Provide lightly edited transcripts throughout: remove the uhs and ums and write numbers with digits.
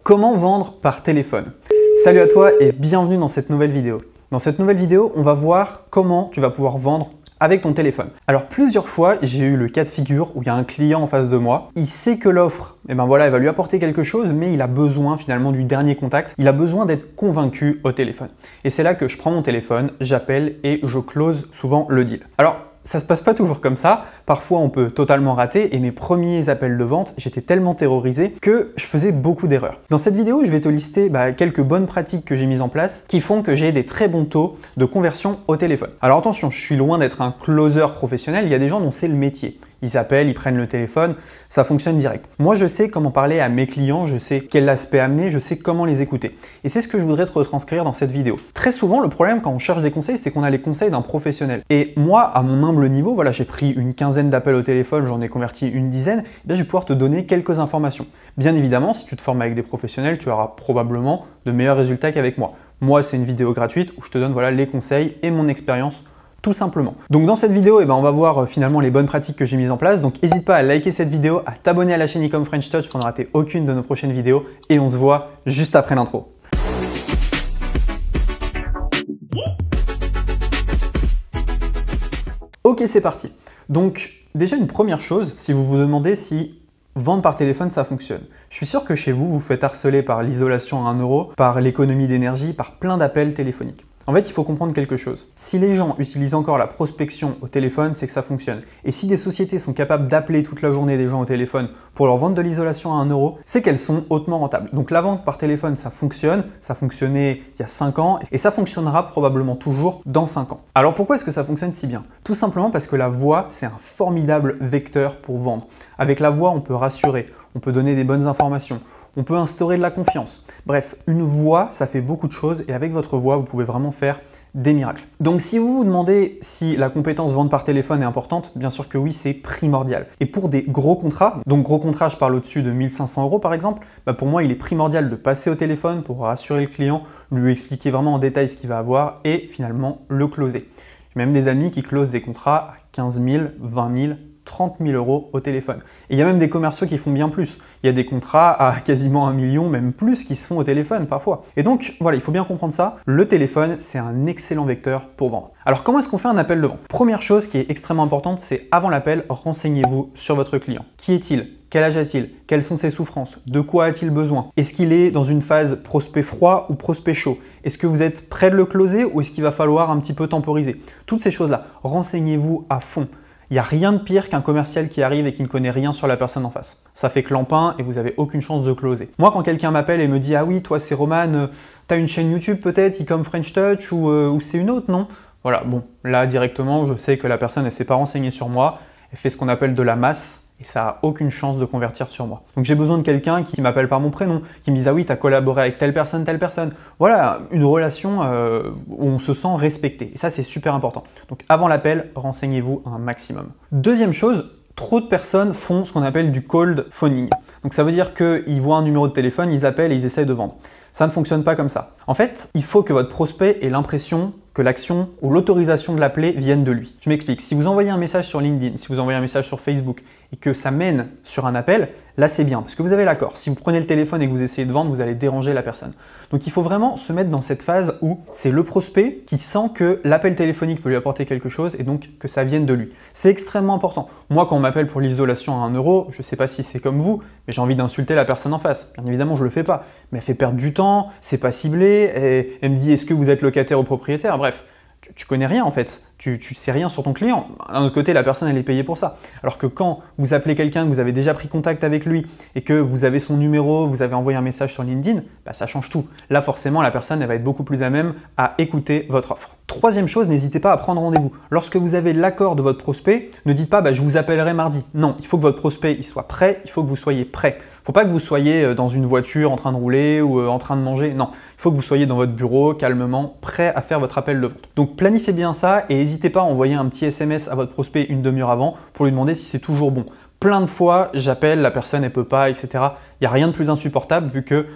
Comment vendre par téléphone? Salut à toi et bienvenue dans cette nouvelle vidéo. Dans cette nouvelle vidéo, on va voir comment tu vas pouvoir vendre avec ton téléphone. Alors plusieurs fois, j'ai eu le cas de figure où il y a un client en face de moi, il sait que l'offre, elle va lui apporter quelque chose, mais il a besoin finalement du dernier contact, il a besoin d'être convaincu au téléphone. Et c'est là que je prends mon téléphone, j'appelle et je close souvent le deal. Alors, ça se passe pas toujours comme ça, parfois on peut totalement rater et mes premiers appels de vente, j'étais tellement terrorisé que je faisais beaucoup d'erreurs. Dans cette vidéo, je vais te lister quelques bonnes pratiques que j'ai mises en place qui font que j'ai des très bons taux de conversion au téléphone. Alors attention, je suis loin d'être un closer professionnel, il y a des gens dont c'est le métier. Ils appellent, ils prennent le téléphone, ça fonctionne direct. Moi, je sais comment parler à mes clients, je sais quel aspect amener, je sais comment les écouter. Et c'est ce que je voudrais te retranscrire dans cette vidéo. Très souvent, le problème quand on cherche des conseils, c'est qu'on a les conseils d'un professionnel. Et moi, à mon humble niveau, voilà, j'ai pris une quinzaine d'appels au téléphone, j'en ai converti une dizaine, et bien, je vais pouvoir te donner quelques informations. Bien évidemment, si tu te formes avec des professionnels, tu auras probablement de meilleurs résultats qu'avec moi. Moi, c'est une vidéo gratuite où je te donne les conseils et mon expérience tout simplement. Donc dans cette vidéo, on va voir finalement les bonnes pratiques que j'ai mises en place. Donc n'hésite pas à liker cette vidéo, à t'abonner à la chaîne Ecom French Touch pour ne rater aucune de nos prochaines vidéos et on se voit juste après l'intro. Ok, c'est parti. Donc déjà une première chose, si vous vous demandez si vendre par téléphone, ça fonctionne. Je suis sûr que chez vous, vous faites harceler par l'isolation à 1 euro, par l'économie d'énergie, par plein d'appels téléphoniques. En fait, il faut comprendre quelque chose. Si les gens utilisent encore la prospection au téléphone, c'est que ça fonctionne. Et si des sociétés sont capables d'appeler toute la journée des gens au téléphone pour leur vendre de l'isolation à 1 euro, c'est qu'elles sont hautement rentables. Donc la vente par téléphone, ça fonctionne, ça fonctionnait il y a 5 ans et ça fonctionnera probablement toujours dans 5 ans. Alors pourquoi est-ce que ça fonctionne si bien? Tout simplement parce que la voix, c'est un formidable vecteur pour vendre. Avec la voix, on peut rassurer, on peut donner des bonnes informations, on peut instaurer de la confiance. Bref, une voix, ça fait beaucoup de choses et avec votre voix, vous pouvez vraiment faire des miracles. Donc si vous vous demandez si la compétence vente par téléphone est importante, bien sûr que oui, c'est primordial. Et pour des gros contrats, donc gros contrats, je parle au-dessus de 1500 euros par exemple, pour moi, il est primordial de passer au téléphone pour rassurer le client, lui expliquer vraiment en détail ce qu'il va avoir et finalement le closer. J'ai même des amis qui closent des contrats à 15 000, 20 000, 30 000 euros au téléphone. Et il y a même des commerciaux qui font bien plus. Il y a des contrats à quasiment 1 million, même plus, qui se font au téléphone parfois. Et donc, voilà, il faut bien comprendre ça. Le téléphone, c'est un excellent vecteur pour vendre. Alors, comment est-ce qu'on fait un appel de vente? Première chose qui est extrêmement importante, c'est avant l'appel, renseignez-vous sur votre client. Qui est-il? Quel âge a-t-il? Quelles sont ses souffrances? De quoi a-t-il besoin? Est-ce qu'il est dans une phase prospect froid ou prospect chaud? Est-ce que vous êtes prêt de le closer ou est-ce qu'il va falloir un petit peu temporiser? Toutes ces choses-là, renseignez-vous à fond. Il n'y a rien de pire qu'un commercial qui arrive et qui ne connaît rien sur la personne en face. Ça fait clampin et vous n'avez aucune chance de closer. Moi, quand quelqu'un m'appelle et me dit « Ah oui, toi c'est Roman, t'as une chaîne YouTube peut-être, Ecom French Touch ou c'est une autre, non ?» Voilà, bon, là directement, je sais que la personne, elle ne s'est pas renseignée sur moi, elle fait ce qu'on appelle de la masse et ça n'a aucune chance de convertir sur moi. Donc j'ai besoin de quelqu'un qui m'appelle par mon prénom, qui me dise « Ah oui, tu as collaboré avec telle personne, telle personne. » Voilà, une relation où on se sent respecté. Et ça, c'est super important. Donc avant l'appel, renseignez-vous un maximum. Deuxième chose, trop de personnes font ce qu'on appelle du cold phoning. Donc ça veut dire qu'ils voient un numéro de téléphone, ils appellent et ils essayent de vendre. Ça ne fonctionne pas comme ça. En fait, il faut que votre prospect ait l'impression que l'action ou l'autorisation de l'appeler vienne de lui. Je m'explique. Si vous envoyez un message sur LinkedIn, si vous envoyez un message sur Facebook et que ça mène sur un appel, là c'est bien parce que vous avez l'accord. Si vous prenez le téléphone et que vous essayez de vendre, vous allez déranger la personne. Donc il faut vraiment se mettre dans cette phase où c'est le prospect qui sent que l'appel téléphonique peut lui apporter quelque chose et donc que ça vienne de lui. C'est extrêmement important. Moi, quand on m'appelle pour l'isolation à 1 euro, je ne sais pas si c'est comme vous, mais j'ai envie d'insulter la personne en face. Bien évidemment, je le fais pas. Mais elle fait perdre du temps, c'est pas ciblé, et elle me dit est-ce que vous êtes locataire ou propriétaire? Bref, tu connais rien en fait, tu sais rien sur ton client. D'un autre côté, la personne elle est payée pour ça. Alors que quand vous appelez quelqu'un, que vous avez déjà pris contact avec lui et que vous avez son numéro, vous avez envoyé un message sur LinkedIn, ça change tout. Là forcément, la personne elle va être beaucoup plus à même à écouter votre offre. Troisième chose, n'hésitez pas à prendre rendez-vous. Lorsque vous avez l'accord de votre prospect, ne dites pas je vous appellerai mardi. Non, il faut que votre prospect il soit prêt, il faut que vous soyez prêt. Il ne faut pas que vous soyez dans une voiture en train de rouler ou en train de manger. Non, il faut que vous soyez dans votre bureau, calmement, prêt à faire votre appel de vente. Donc planifiez bien ça et n'hésitez pas à envoyer un petit SMS à votre prospect une demi-heure avant pour lui demander si c'est toujours bon. Plein de fois, j'appelle, la personne elle peut pas, etc. Il n'y a rien de plus insupportable vu que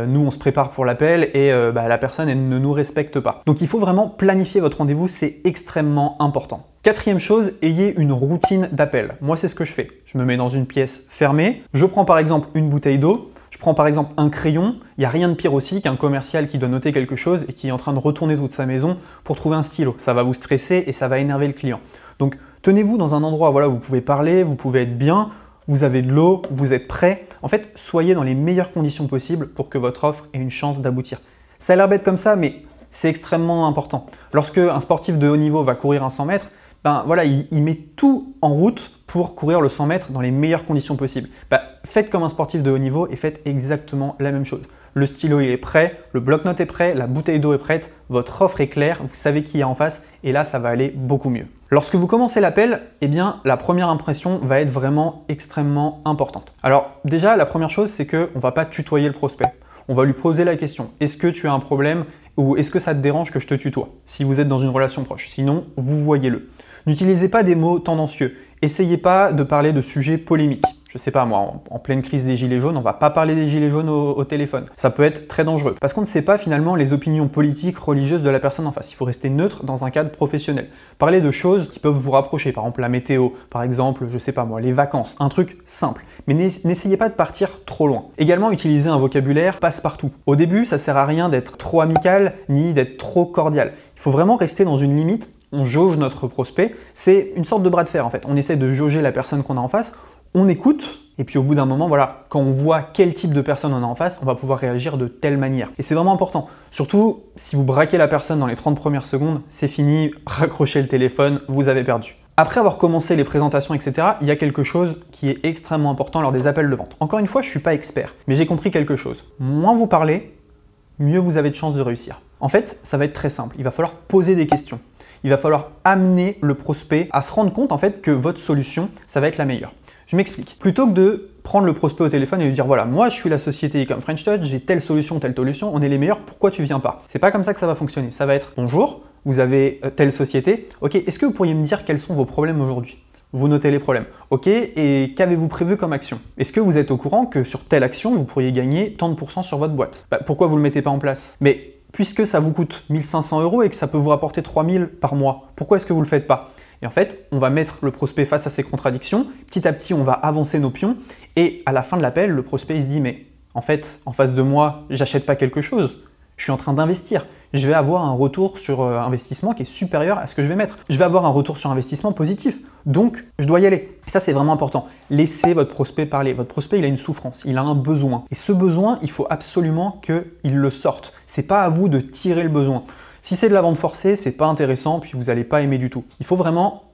nous on se prépare pour l'appel et la personne elle ne nous respecte pas. Donc il faut vraiment planifier votre rendez-vous, c'est extrêmement important. Quatrième chose, ayez une routine d'appel. Moi c'est ce que je fais. Je me mets dans une pièce fermée, je prends par exemple une bouteille d'eau, je prends par exemple un crayon, il n'y a rien de pire aussi qu'un commercial qui doit noter quelque chose et qui est en train de retourner toute sa maison pour trouver un stylo. Ça va vous stresser et ça va énerver le client. Donc tenez-vous dans un endroit où vous pouvez parler, vous pouvez être bien, vous avez de l'eau, vous êtes prêt. En fait, soyez dans les meilleures conditions possibles pour que votre offre ait une chance d'aboutir. Ça a l'air bête comme ça, mais c'est extrêmement important. Lorsque un sportif de haut niveau va courir un 100 mètres, il met tout en route pour courir le 100 mètres dans les meilleures conditions possibles. Faites comme un sportif de haut niveau et faites exactement la même chose. Le stylo il est prêt, le bloc-notes est prêt, la bouteille d'eau est prête, votre offre est claire, vous savez qui est en face et là ça va aller beaucoup mieux. Lorsque vous commencez l'appel, la première impression va être vraiment extrêmement importante. Alors déjà, la première chose, c'est qu'on ne va pas tutoyer le prospect. On va lui poser la question, est-ce que tu as un problème ou est-ce que ça te dérange que je te tutoie si vous êtes dans une relation proche? Sinon, vous voyez-le. N'utilisez pas des mots tendancieux. Essayez pas de parler de sujets polémiques. Je sais pas moi, en pleine crise des gilets jaunes, on va pas parler des gilets jaunes au téléphone. Ça peut être très dangereux parce qu'on ne sait pas finalement les opinions politiques, religieuses de la personne en face. Il faut rester neutre dans un cadre professionnel. Parlez de choses qui peuvent vous rapprocher, par exemple la météo, par exemple, je sais pas moi, les vacances, un truc simple. Mais n'essayez pas de partir trop loin. Également, utilisez un vocabulaire passe-partout. Au début, ça sert à rien d'être trop amical ni d'être trop cordial. Il faut vraiment rester dans une limite. On jauge notre prospect. C'est une sorte de bras de fer en fait. On essaie de jauger la personne qu'on a en face. On écoute et puis au bout d'un moment, quand on voit quel type de personne on a en face, on va pouvoir réagir de telle manière. Et c'est vraiment important. Surtout, si vous braquez la personne dans les 30 premières secondes, c'est fini, raccrochez le téléphone, vous avez perdu. Après avoir commencé les présentations, etc., il y a quelque chose qui est extrêmement important lors des appels de vente. Encore une fois, je ne suis pas expert, mais j'ai compris quelque chose. Moins vous parlez, mieux vous avez de chances de réussir. En fait, ça va être très simple. Il va falloir poser des questions. Il va falloir amener le prospect à se rendre compte en fait que votre solution, ça va être la meilleure. Je m'explique. Plutôt que de prendre le prospect au téléphone et lui dire voilà, moi je suis la société comme French Touch, j'ai telle solution, on est les meilleurs, pourquoi tu viens pas? C'est pas comme ça que ça va fonctionner. Ça va être bonjour, vous avez telle société, ok, est-ce que vous pourriez me dire quels sont vos problèmes aujourd'hui? Vous notez les problèmes. Ok, et qu'avez-vous prévu comme action? Est-ce que vous êtes au courant que sur telle action, vous pourriez gagner tant de pourcents sur votre boîte? Pourquoi vous ne le mettez pas en place? Mais puisque ça vous coûte 1 500 € et que ça peut vous rapporter 3 000 par mois, pourquoi est-ce que vous ne le faites pas? Et en fait, on va mettre le prospect face à ces contradictions. Petit à petit, on va avancer nos pions. Et à la fin de l'appel, le prospect il se dit mais en fait, en face de moi, j'achète pas quelque chose. Je suis en train d'investir. Je vais avoir un retour sur investissement qui est supérieur à ce que je vais mettre. Je vais avoir un retour sur investissement positif. Donc, je dois y aller. Et ça, c'est vraiment important. Laissez votre prospect parler. Votre prospect, il a une souffrance, il a un besoin. Et ce besoin, il faut absolument qu'il le sorte. C'est pas à vous de tirer le besoin. Si c'est de la vente forcée, c'est pas intéressant, puis vous n'allez pas aimer du tout. Il faut vraiment,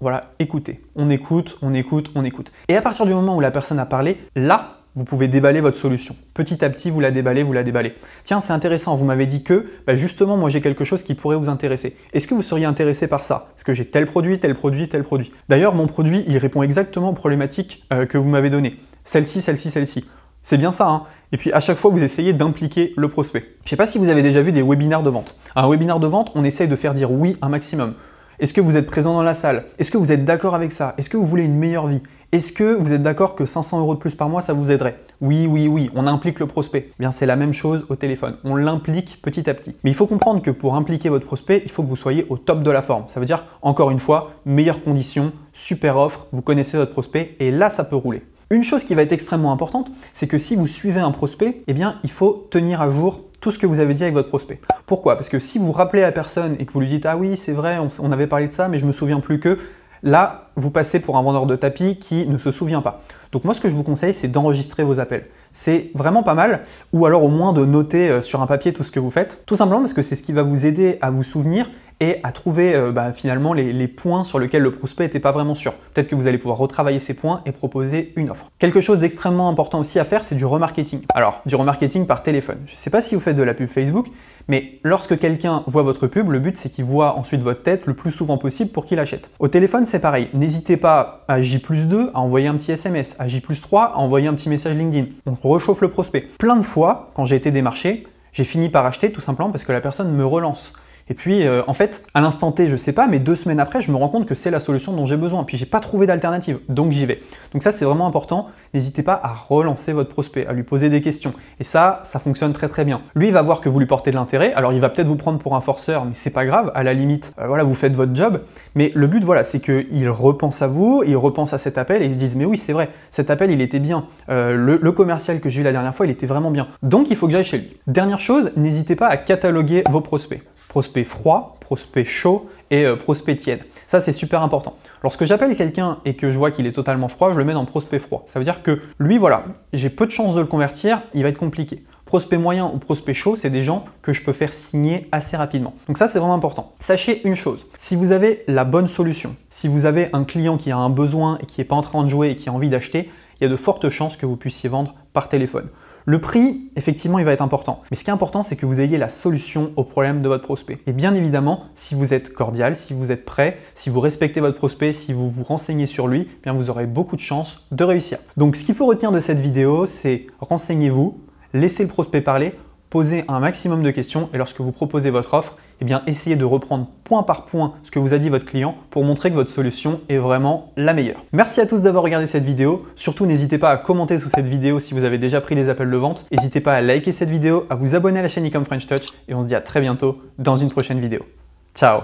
écouter. On écoute, on écoute, on écoute. Et à partir du moment où la personne a parlé, là, vous pouvez déballer votre solution. Petit à petit, vous la déballez, vous la déballez. Tiens, c'est intéressant, vous m'avez dit que, justement, moi j'ai quelque chose qui pourrait vous intéresser. Est-ce que vous seriez intéressé par ça? Parce que j'ai tel produit, tel produit, tel produit. D'ailleurs, mon produit, il répond exactement aux problématiques que vous m'avez données. Celle-ci, celle-ci, celle-ci. C'est bien ça, hein? Et puis à chaque fois, vous essayez d'impliquer le prospect. Je ne sais pas si vous avez déjà vu des webinaires de vente. Un webinaire de vente, on essaye de faire dire oui un maximum. Est-ce que vous êtes présent dans la salle? Est-ce que vous êtes d'accord avec ça? Est-ce que vous voulez une meilleure vie? Est-ce que vous êtes d'accord que 500 € de plus par mois, ça vous aiderait? Oui, oui, oui, on implique le prospect. Bien, c'est la même chose au téléphone. On l'implique petit à petit. Mais il faut comprendre que pour impliquer votre prospect, il faut que vous soyez au top de la forme. Ça veut dire, encore une fois, meilleures conditions, super offre, vous connaissez votre prospect et là, ça peut rouler. Une chose qui va être extrêmement importante, c'est que si vous suivez un prospect, il faut tenir à jour tout ce que vous avez dit avec votre prospect. Pourquoi? Parce que si vous rappelez la personne et que vous lui dites « Ah oui, c'est vrai, on avait parlé de ça, mais je me souviens plus que… », là, vous passez pour un vendeur de tapis qui ne se souvient pas. Donc moi, ce que je vous conseille, c'est d'enregistrer vos appels. C'est vraiment pas mal, ou alors au moins de noter sur un papier tout ce que vous faites, tout simplement parce que c'est ce qui va vous aider à vous souvenir et à trouver finalement les points sur lesquels le prospect n'était pas vraiment sûr. Peut-être que vous allez pouvoir retravailler ces points et proposer une offre. Quelque chose d'extrêmement important aussi à faire, c'est du remarketing. Alors, du remarketing par téléphone. Je ne sais pas si vous faites de la pub Facebook, mais lorsque quelqu'un voit votre pub, le but c'est qu'il voit ensuite votre tête le plus souvent possible pour qu'il achète. Au téléphone, c'est pareil. N'hésitez pas à J+2 à envoyer un petit SMS, à J+3 à envoyer un petit message LinkedIn. On rechauffe le prospect. Plein de fois, quand j'ai été démarché, j'ai fini par acheter tout simplement parce que la personne me relance. Et puis, en fait, à l'instant T, je sais pas, mais 2 semaines après, je me rends compte que c'est la solution dont j'ai besoin. Puis, j'ai pas trouvé d'alternative, donc j'y vais. Donc ça, c'est vraiment important. N'hésitez pas à relancer votre prospect, à lui poser des questions. Et ça fonctionne très très bien. Lui, il va voir que vous lui portez de l'intérêt. Alors, il va peut-être vous prendre pour un forceur, mais c'est pas grave. À la limite, voilà, vous faites votre job. Mais le but, voilà, c'est qu'il repense à vous, il repense à cet appel et il se dise, mais oui, c'est vrai, cet appel, il était bien. Le commercial que j'ai eu la dernière fois, il était vraiment bien. Donc, il faut que j'aille chez lui. Dernière chose, n'hésitez pas à cataloguer vos prospects. Prospect froid, prospect chaud et prospect tiède. Ça, c'est super important. Lorsque j'appelle quelqu'un et que je vois qu'il est totalement froid, je le mets dans prospect froid. Ça veut dire que lui, voilà, j'ai peu de chances de le convertir, il va être compliqué. Prospect moyen ou prospect chaud, c'est des gens que je peux faire signer assez rapidement. Donc ça, c'est vraiment important. Sachez une chose, si vous avez la bonne solution, si vous avez un client qui a un besoin et qui n'est pas en train de jouer et qui a envie d'acheter, il y a de fortes chances que vous puissiez vendre par téléphone. Le prix, effectivement, il va être important. Mais ce qui est important, c'est que vous ayez la solution au problème de votre prospect. Et bien évidemment, si vous êtes cordial, si vous êtes prêt, si vous respectez votre prospect, si vous vous renseignez sur lui, bien vous aurez beaucoup de chances de réussir. Donc ce qu'il faut retenir de cette vidéo, c'est renseignez-vous, laissez le prospect parler, posez un maximum de questions et lorsque vous proposez votre offre, eh bien, essayez de reprendre point par point ce que vous a dit votre client pour montrer que votre solution est vraiment la meilleure. Merci à tous d'avoir regardé cette vidéo. Surtout, n'hésitez pas à commenter sous cette vidéo si vous avez déjà pris des appels de vente. N'hésitez pas à liker cette vidéo, à vous abonner à la chaîne Ecom French Touch et on se dit à très bientôt dans une prochaine vidéo. Ciao!